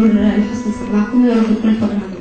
الحضور لحسن استماعكم، ويا رب تكون الحضور عندكم.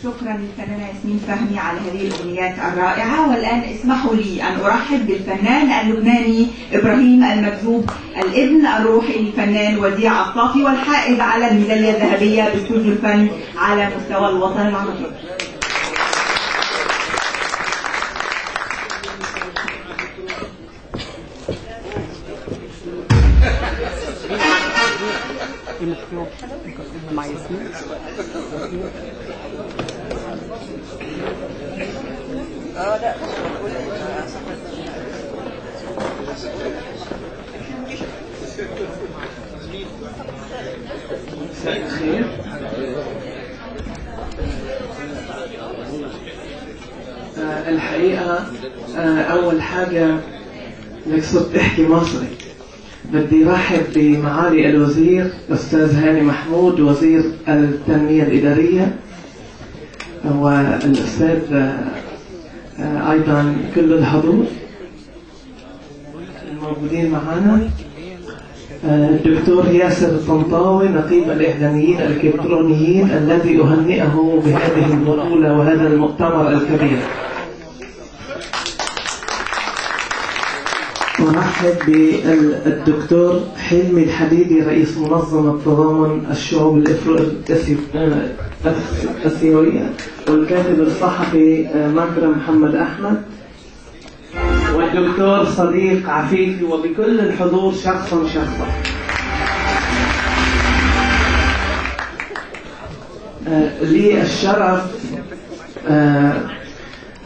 شكرا للفنانة ياسمين فهمي على هذه الأغنيات الرائعة. والآن اسمحوا لي أن أرحب بالفنان اللبناني إبراهيم المكذوب، الابن الروحي للفنان وديع الصافي، والحائز على الميدالية الذهبية باستوديو الفن على مستوى الوطن العربي. مع ياسمين. مساء الخير. الحقيقة أول حاجة لك صرت تحكي مصري، بدي رحب بمعالي الوزير الأستاذ هاني محمود وزير التنمية الإدارية، والأستاذ أيضا كل الحضور الموجودين معنا، الدكتور ياسر الطنطاوي نقيب الإعلاميين الإلكترونيين الذي أهنئه بهذه البطولة وهذا المؤتمر الكبير. أرحب بالدكتور حلمي الحديدي رئيس منظمة تضامن الشعوب الآسيوية، والكاتب الصحفي مكرم محمد أحمد، والدكتور صديق عفيفي، وبكل الحضور شخصا شخصا. لي الشرف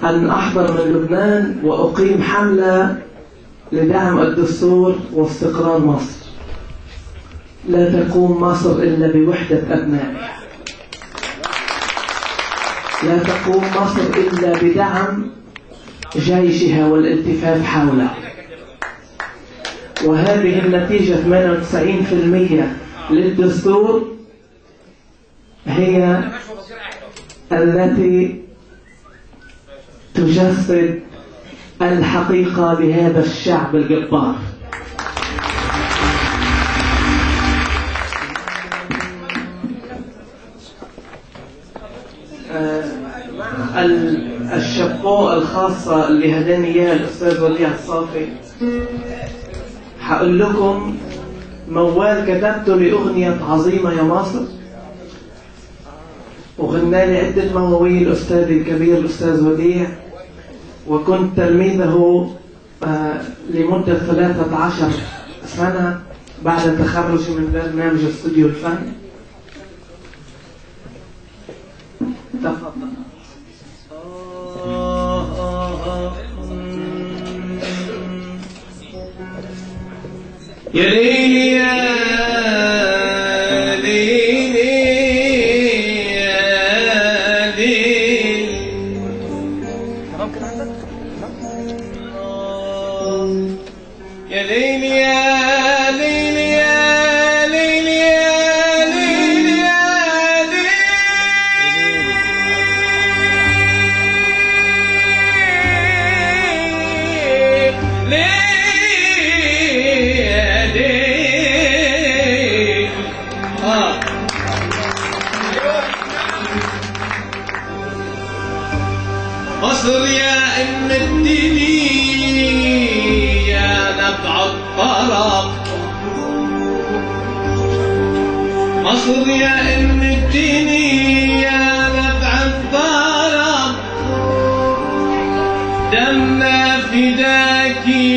أن أحضر من لبنان وأقيم حملة لدعم الدستور واستقرار مصر. لا تقوم مصر إلا بوحدة أبنائها، لا تقوم مصر إلا بدعم جيشها والالتفاف حولها، وهذه النتيجة 98% للدستور هي التي تجسد الحقيقة لهذا الشعب الجبار. الشابو الخاصة اللي هداني إياها الأستاذ وديع الصافي، هقول لكم موال كتبته لأغنية عظيمة يا مصر، وغنى لي عدة مواويل أستاذي الكبير الأستاذ وديع، وكنت تلميذه لمدة 13 سنة بعد تخرجي من برنامج استوديو الفن. تفضل. يا ليلي يا ليلي يا ليلي. تمام كده عندك؟ يا ليلي يا ليلي يا ليلي يا ليلي يا ليلي. مصر يا ام الدنيا يا نبع الطرب، مصر يا ام الدنيا يا نبع الطرب، دمنا فداكي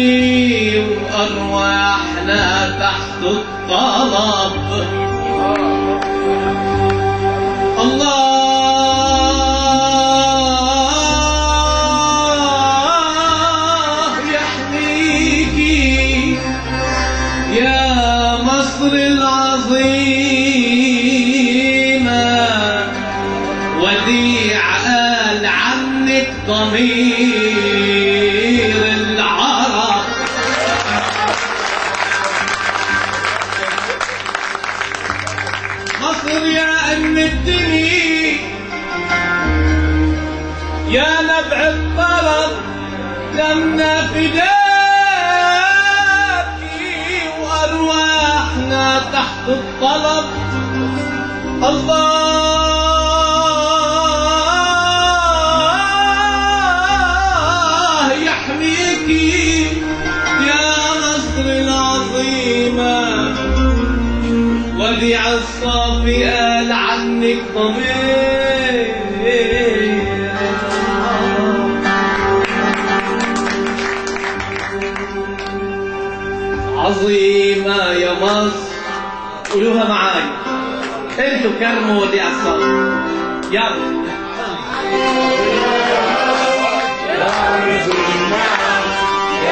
وارواحنا تحت الطلب. الله العظيمة، وديع قال عنك ضمير العرب. مصر يا أم الدنيا يا نبع الطرب، دمنا فداك الله يحميكي يا مصر العظيمة، وديع الصافي قال عنك ضمير. عظيمة يا مصر، قولوها معايا انتوا كرموا وديع الصافي. يلا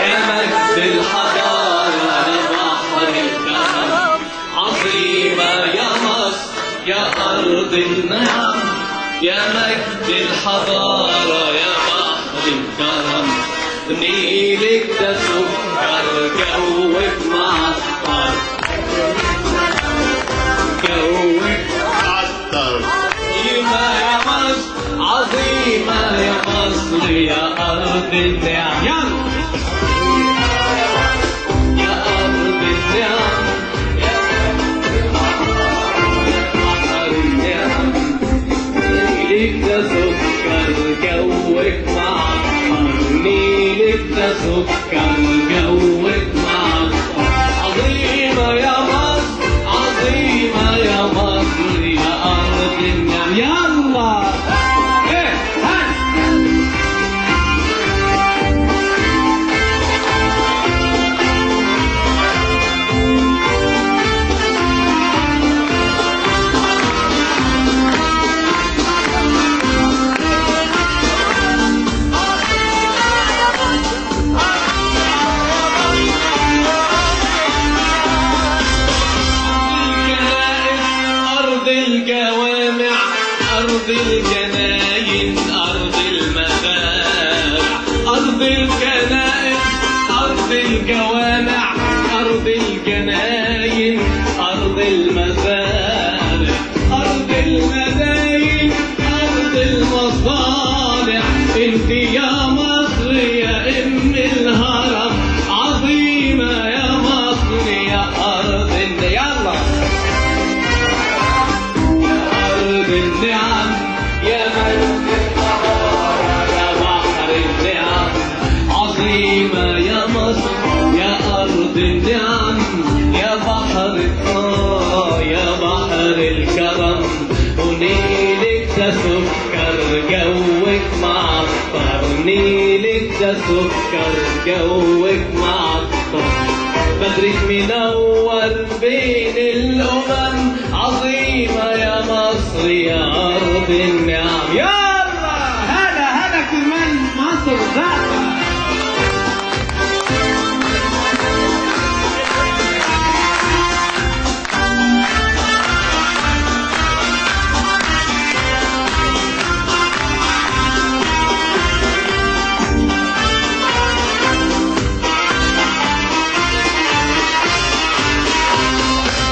يا مجد الحضارة يا بحر الكرم، عظيمة يا مصر يا أرض النعم، يا مجد الحضارة يا بحر الكرم، نيلك ده سكر جوك معطر، جوك معطر. عظيمة يا مصر، عظيمة يا مصر يا أرض النعم، يا أرض النعم، يا بحر النعم، نيلك ده سكر جوك معطر، نيلك ده سكر جوك معطر. عظيمة يا مصر، عظيمة يا مصر يا أرض النعم. يلا إيه هاي الجوامع، أرض الجناين، أرض المزارع، أرض الكنائس، أرض الجوامع، أرض الجناين، أرض المزارع، أرض المداين، أرض المصانع. انت يا مصر يا أم الهرم، عظيمة يا مصر يا أرض يلا النعم، يا مجد الحضارة يا بحر النعم، عظيمة يا مصر يا أرض النعم، يا بحر يا بحر الكرم، ونيلك ده سكر جوك معطر، نيلك ده سكر جوك معطر. بدرك منور بين الأمم، عظيمة يا مصر يا أرض النعم. يلا هذا كمان مصر ذاتها.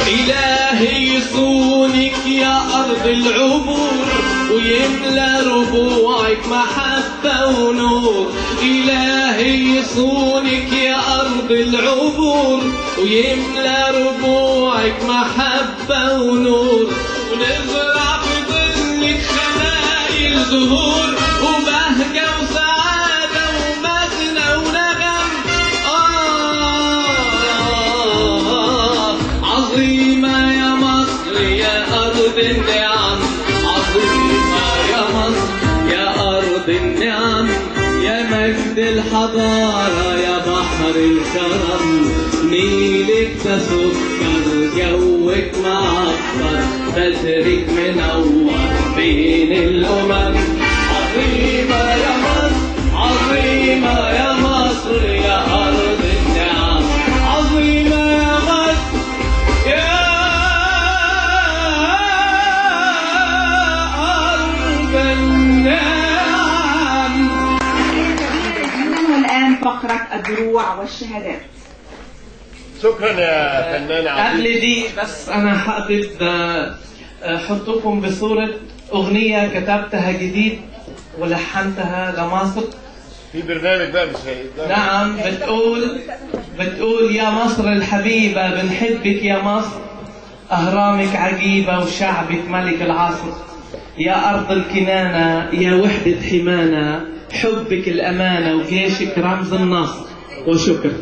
إلهي يصونك يا أرض العبور، ويملى ربوعك محبة ونور. إلهي يصونك يا أرض العبور، ويملى ربوعك محبة ونور. ونزرع في ظلك خلايل زهور، وبهجة وسعادة ومغنى ونغم. عظيمة يا مصر يا أرض النعم، عظيمة يا مصر يا أرض النعم، يا مجد الحضارة يا بحر الكرم، نيلك ده سكر جوك معطر، بدرك منور بين الأمم. عظيمة يا مصر، عظيمة يا مصر يا أرض النعم، عظيمة يا مصر يا أرض النعم. والآن فقرة الدروع والشهادات. شكرا يا فنان عزيز. قبل دي بس أنا حابب أحطكم بصورة أغنية كتبتها جديد ولحنتها لمصر. في برنامج بقى مش هيقدر. نعم، بتقول يا مصر الحبيبة بنحبك يا مصر، أهرامك عجيبة وشعبك ملك العصر، يا أرض الكنانة يا وحدة حمانا، حبك الأمانة وجيشك رمز النصر. وشكرا.